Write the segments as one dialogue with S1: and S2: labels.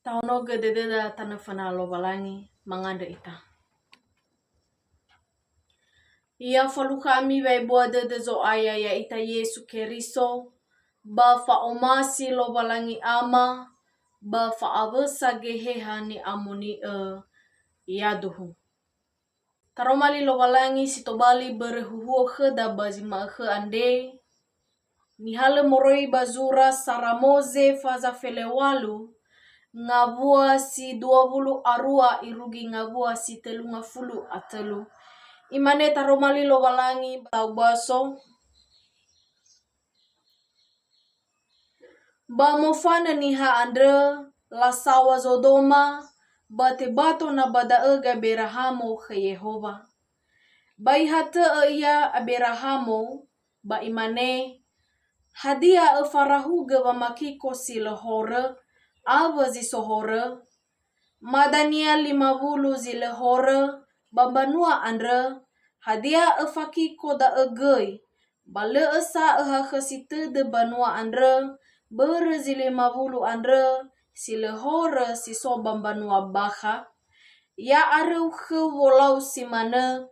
S1: Tauno gedededa tana fanalo balangi manganda ita. Ia falu kami bai boa dede zo aya ya ita Yesu Keriso ba fa omasi lo balangi ama ba fa abesa geheha ni amoni iaduhu. Taromali lo balangi sitobali berehuhuo kheda bazima ande ni hale moroi bazura saramoze faza felewalu ngabua si 20 arua irugi ngabua si 30 atelu. Imane taromali lo balangi tau baso. Ba mofana niha andre la sawa zodoma bate bato na bada ega berahamo ke Yehova. Bai hata ia aberahamo ba imane hadia farahuga ba makiko si lohore ava zi sohore madania 50 zi lohore bambanua andre hadia fakiko da egei bale esa khasite de banua andre bere zi 50 andre si lohore si so bambanua baha ya aru wolau si mana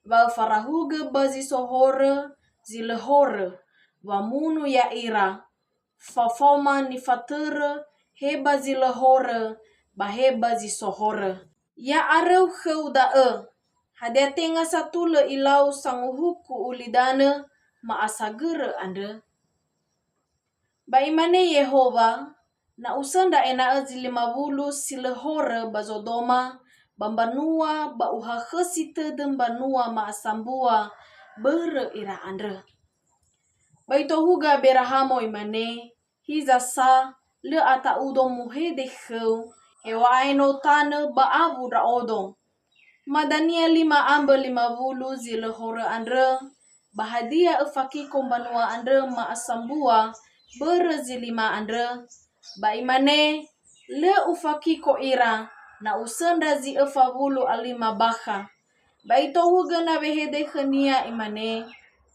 S1: ba farahuga bazi sohore zi lohore wa munu ya ira fafoma ni fatere heba zi lohore ba heba zi sohore ya areu kheuda hadia tenga satule ilau sanguhuku ulidane ma asagere ande ba imane Yehova na usanda ena zi 50 si lohore bazodoma bambanua ba uhakhesite dembanua ma asambua bere ira andre. Baito huga berahamo imane hiza sa le ata udo muhede kheu ewa aino tane ba abu ra odo. Madania 50 zi lohore andre bahadia efaki kombanua andre ma asambua bere zi 5 andre ba imane le ufaki ko ira na usenda zi efavulu alima baha. Baito huga na behede khania imane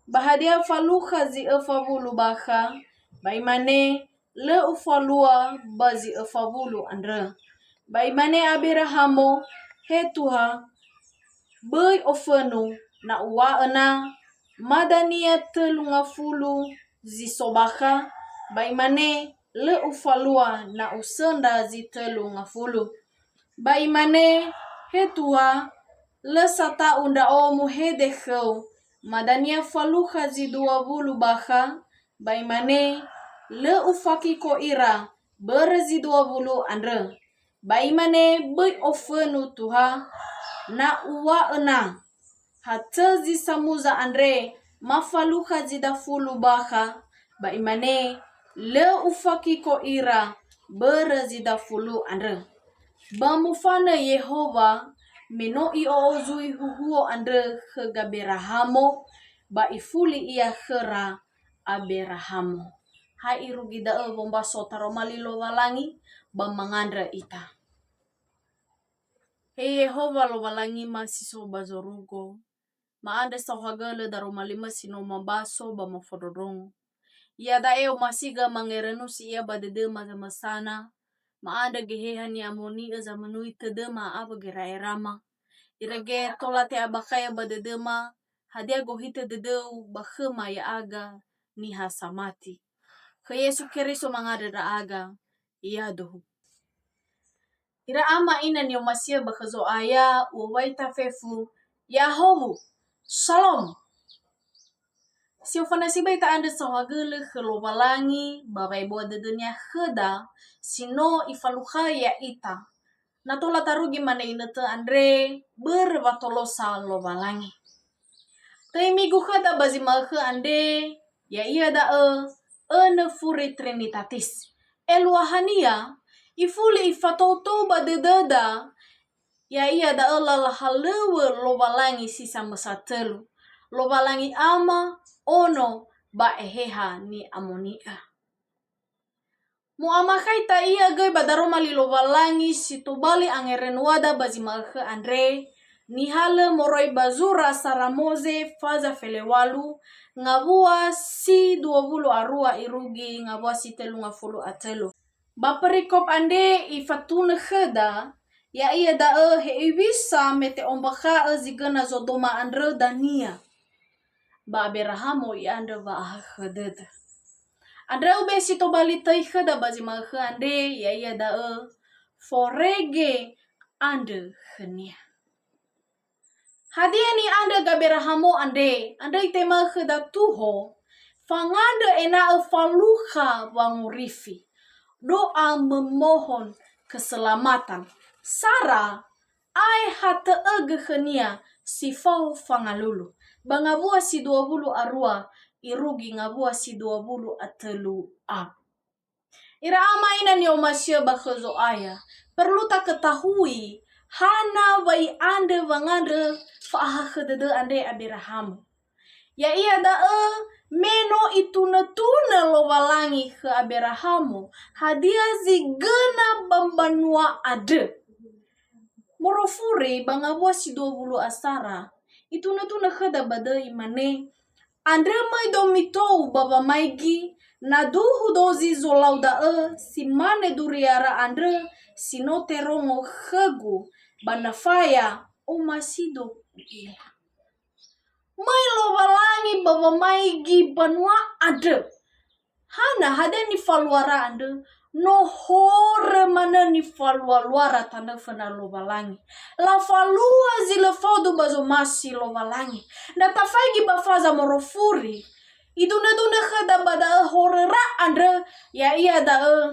S1: bahadia faluha zi efavulu baha ba imane le ufalua bazi efavulu andre ba imane aberahamo hetuha bai ofenu na uwaena madania 30 zi sobaha ba imane le ufalua na usenda zi 30 ba imane hetuha le sata unda omu hede kheu madania faluha zi 20 baha ba imane le ufaki ko ira bere zi 20 andre ba imane bai ofenu tuha na uwaena hata zi samuza andre mafaluha zi 10 baha ba imane le ufaki ko ira bere zi 10 andre ba mufana Yehova meno iozui huhuo andre hegaberahamo ba ifuli ia khera aberahamo. Hai irugida bomba sotaromali lo walangi ba mangandra ita. He Yehova lo walangi masiso bazorugo maande sahagale daromali masino mabaso ba mafododong. Ia daeo masiga mangerenu si ia badede mazamasana maanda geheha ni amoni zamanui tedema aba gerairama irege tolate abakaya badedema hadia gohite dedeu bakhema ya aga ni hasamati ke Yesu Keriso mangada da aga iaduhu ira ama ina ni masia bakhazo aya uwaita fefu yahomu shalom si ufana si baita ande sawagele khelo balangi babai boa dedenya kheda sino ifaluha ya ita natola tarugi mana inete andre berbatolosa lo balangi migu kheda bazi makhe ande ya ia da ene furi trinitatis eluahania ifuli ifatoto badedada ya ia da la halewe lo balangi sisa mesatelu lo balangi ama ono ba eheha ni amonia mu amakai ta ia gai badaromali lo balangi situbali angeren wada bazi makhe andre nihale moroi bazura saramoze faza felewalu ngabua si 20 arua irugi ngabua si 30 atelu Baperikop ande ifatuna kheda ya iya da he wisa mete ombaka zigana zodoma andre dania. Ba Abrahamo i ande va khededa. Andra ube sito bali tai kheda bazi ma ande ya iya da forege ande khenia. Hadia ni ande gaberahamo ande itema kheda tuho fangande ena faluha wangurifi. Doa memohon keselamatan. Sarah ai hata khenia sifau fangalulu. Bangabua si 20 arua irugi ngabua si 20 atelu a. Ira ama ina ni omasya bakhazo aya. Perlu tak ketahui hana wai ande wangande faaha khedede ande Abraham. Ya iya da meno ituna-tuna lo walangi ke Abrahamo hadia zigena bambanua ade. Morofuri bangabua si 20 asara ituna-tuna kheda bada imane andre mai domitou baba maigi naduhu dozi zolauda si mane duriara andre sinoterongo khegu banafaya umasido iya. Mai lo walangi baba maigi banua ade. Hana hade ni faluara ande. No hore mana ni faluara tanda fana lo walangi. La falua zile fodu bazo masi lo walangi. Na tafagi bafaza morofuri. Iduna khada bada hore ra ande. Ya iya da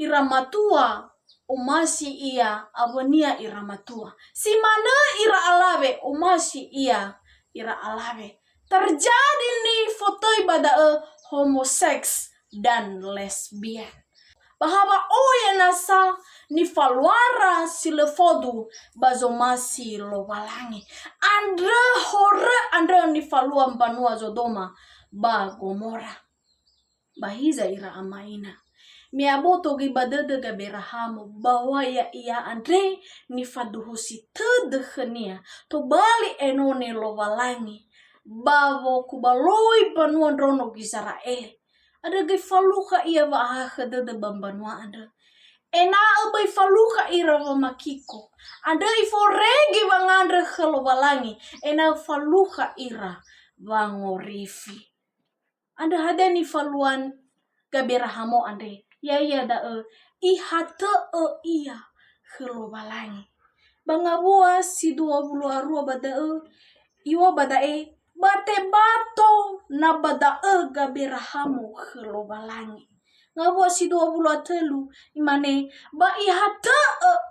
S1: iramatua. Umasi iya abonia iramatua. Si mana ira alawe umasi iya ira alawe. Terjadi nih foto pada homoseks dan lesbian. Bahwa oye nasa ni faluara silefodu bazomasi lo walangi. Andra hore andra ni falua mbanua zodoma ba Gomora. Bahiza ira amaina. Miaboto gibadede gaberahamo bahwa ya iya andre ni faduhusi tedehenia to bali enone lo walangi bawo kubaloi banuan rono Israel ada ge faluka iya wa khedede bambanua anda ena abai faluka ira wa makiko anda iforegi wangandre khelo walangi ena faluka ira wangorifi anda hadani faluan gaberahamo ande ya iya da ihate iya khelo walangi bangabua si 20 arua bada iwa bada bate bato na bada gaberahamo khelo walangi ngabua si 20 atelu imane ba ihate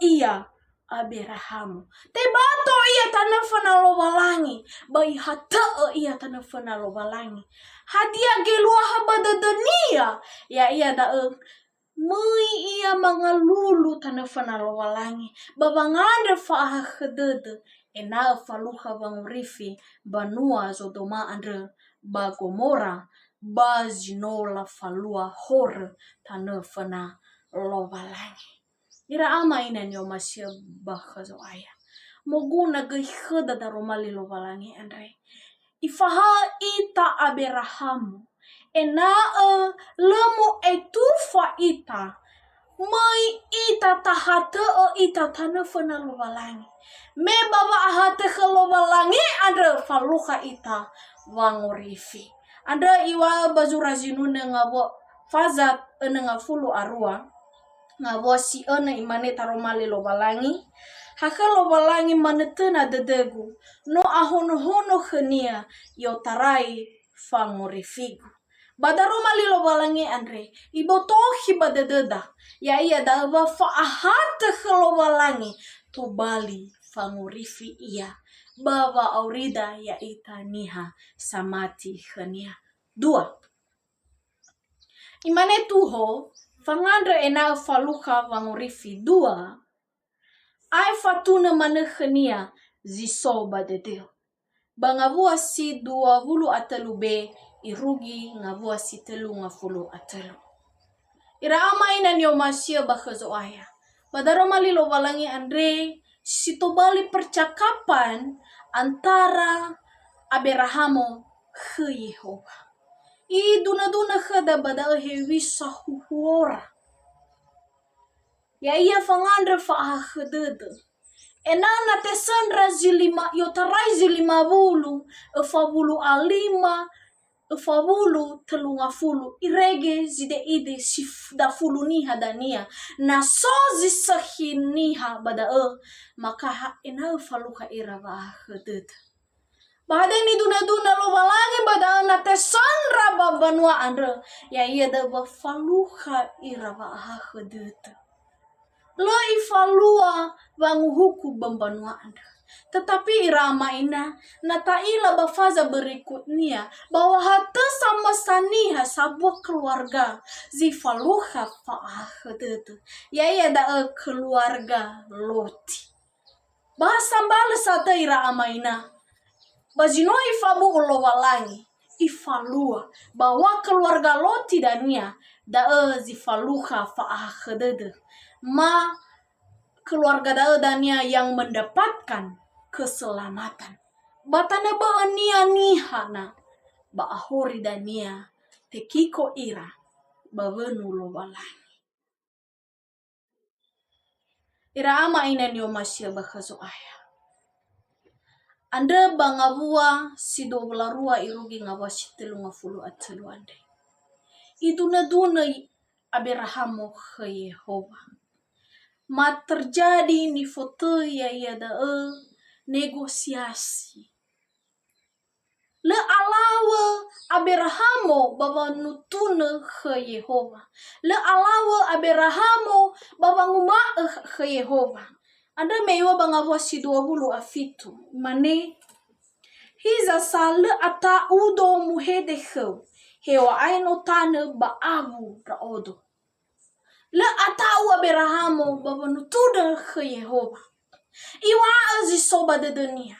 S1: iya Abrahamo te bato iya tanafana lo walangi ba ihate iya tanafana lo walangi hadia gelua habada dunia ya iya da mui iya mangalulu tanafana lo walangi babangande fa khedede ena faluha wangurifi banua zodoma andre ba Gomora ba zinola falua hor tanafana lo walangi. Ira ama ina nyo masya bakhazo aya. Moguna ge kheda daromali lo walangi andre. Ifaha ita Abraham ena lemu etufa ita mai ita tahate ita tanafana lo walangi me baba ahate khelo walangi andre faluka ita wangorifi andre iwa bazurazinune ngabo fazat nga fulu arua ngabo si imane taromali lo walangi hakalo walangi manetena dedegu no ahono khenia yotarai fangorifigu badaroma lilo walangi andre ibotohi badededa ya iya dawa faahate khelo walangi to bali fangorifi iya bawa aurida ya itaniha samati khenia 2 imane tuho fangandre ena faluka wangorifi 2 ai fatuna mane khenia ziso badedeo bangabua si 20 atelu be irugi ngabua si 30 atelu. Ira ama ina ni omasya bakhazo aya. Badaroma lilo walangi andre sitobali percakapan antara Abrahamo ke Yehova. I duna khada bada hewisa huora. Ya ia fangandre faahedede. Enana te sandra zilima yotarai zilima bulu. Efabulu alima. Efabulu telunga fulu. Irege zide ide da fulu niha dania. Na sozi sahiniha bada maka ena faluka ira faahedede. Bada ni duna lo balangi bada na te sandra babanua andre. Ya ia da faluka ira faahedede. Lo ifalua banguhuku bambanua anda. Tetapi irama ina nataila bafaza berikutnya bahwa hata sama saniha sebuah keluarga zifaluha fa'ahadetu. Ya da keluarga Loti. Bahasa balas sata irama ina. Bajino ifabu ulo walangi. Ifalua bahwa keluarga Loti dania da zifaluha fa'ahadetu. Keluarga Dania yang mendapatkan keselamatan. Batana ba nihana ba ahori dania tekiko ira bawenu lo balangi. Ira ama ina ni omasya bakazo aya. Anda bangabua sido belarua irugi ngawasi telu ngafulu atelu ande. Itu naduna aberahamo ke Yehova. Terjadi ni foto ya negosiasi. Le alawa aberahamo baba nutune ke Yehova. Le alawa aberahamo baba nguma ke Yehova. Anda mewa bangawasi 20 afitu. Mane hiza sale ata udo muhede hewa aino tane baabu raodo. Le atau aberahamo baba nutuda ke Yehova. Iwa azisoba de dunia.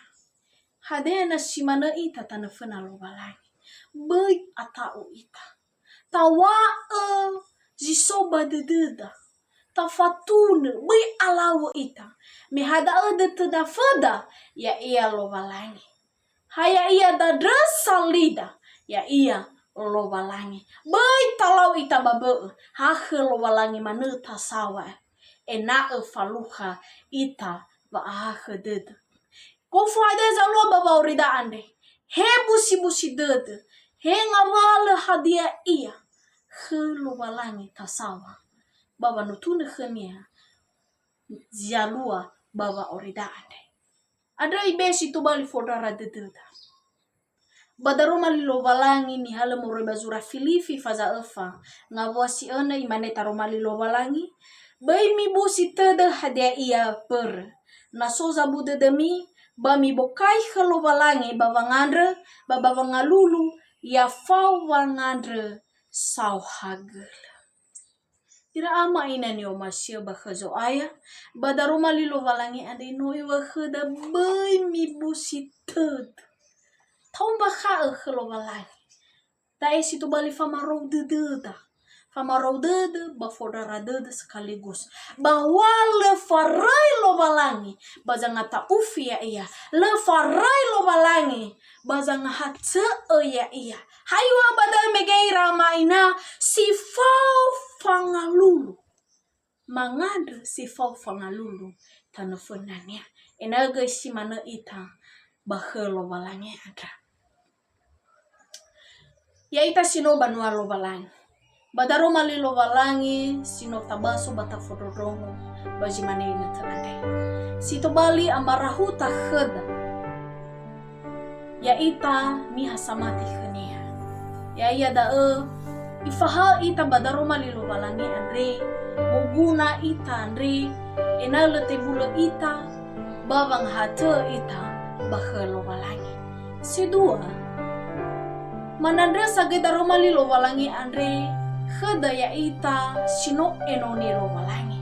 S1: Hadena simana ita tanafena lo balangi. Bai atau ita. Tawa zisoba de deda. Tafatune bai alawo ita. Mihada de teda feda ya ia lo balangi. Haya ia da salida ya ia lo balangi. Bai talau ita babe hahe lo balangi manuta sawa. Ena faluha ita ba hahe dede. Kofu ada zalo baba urida ande. He busi dede. He ngawale hadia ia. He lo balangi tasawa. Baba nutune khemia. Zialua baba urida ande. Ada ibesi tu bali fodara dede. Badaroma lilo balangi ni hala moreba zura filifi faza efa. Ngawasi ena imane taroma lilo balangi. Bai mi busi teda hadia ia per. Nasoza bude demi. Ba mi bokai khalo balangi bavangandre. Babavangalulu. Ya fau wangandre sauhagel. Ira ama ina ni omasya bakazo aya. Badaroma lilo balangi ande noi wakheda bai mi busi teda. Taumba ka khelo balangi. Ta situ bali famarau dede. Famarau dede bafodara dede sekaligus. Bahwa le farai lo balangi. Bazangata ufi ya iya. Le farai lo balangi. Bazangata ya iya. Haywa badal megaira maina. Sifau fangalulu. Mangade sifau fangalulu. Tanafunanya. Enaga simana ita. Bahelo balangi ada. Ya ita sino banua lo balangi. Badaro mali lo balangi sino tabaso bata fodorongo baji manene terandai. Sito bali amarahuta kheda. Ya ita mi hasamati khania. Ya iya da ifaha ita badaro mali lo balangi andre muguna ita andre enale tebula ita babang hate ita bahelo balangi. Sedua manandra sageda romali lo walangi andre kheda ya ita sino enoni lo walangi.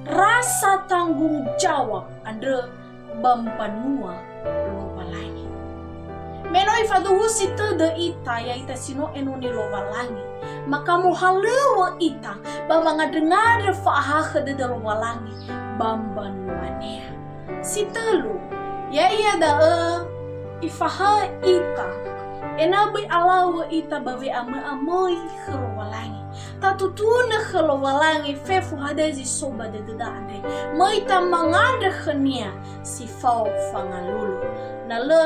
S1: Rasa tanggung jawab andre bampanua lo walangi. Menoi faduhu sitede ita ya ita sino enoni lo walangi. Maka muhalewa ita baba ngadengar faaha kheda lo walangi bambanuanea. Sitelu ya iya da ifaha ita enabai alawa ita bawe amoi khero walangi.
S2: tatutuna khalo walangi fefu hadezi soba de dande moita manganda khania si fau fangalulu na le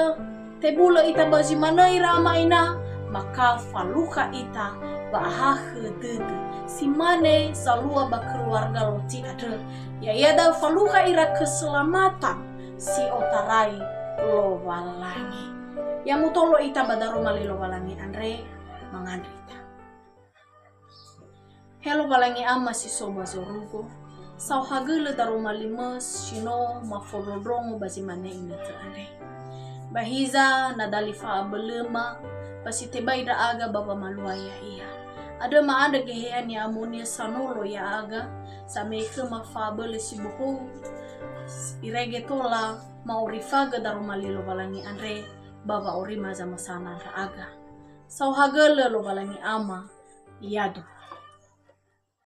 S2: tebula ita bazi manai rama ina maka faluka ita bahah dede si mane salua ba keluarga loti ada ya yada faluka ira keselamatan si otarai lo walangi yang mutolo ita badaro mali lo walangi andre mangandri ita hello walangi ama si soba zorugo sau hagele daro mali mes shino mafolodrongo bazi mane ina te andre bahiza nadalifa belema pasite baida aga baba maluaya iya ada ma ada gehean ya amonia sanolo ya aga sameke mafabele si buhu irege tola maurifaga daru malilo balangi andre baba orima zama sana aga sau hagele lo balangi ama yadu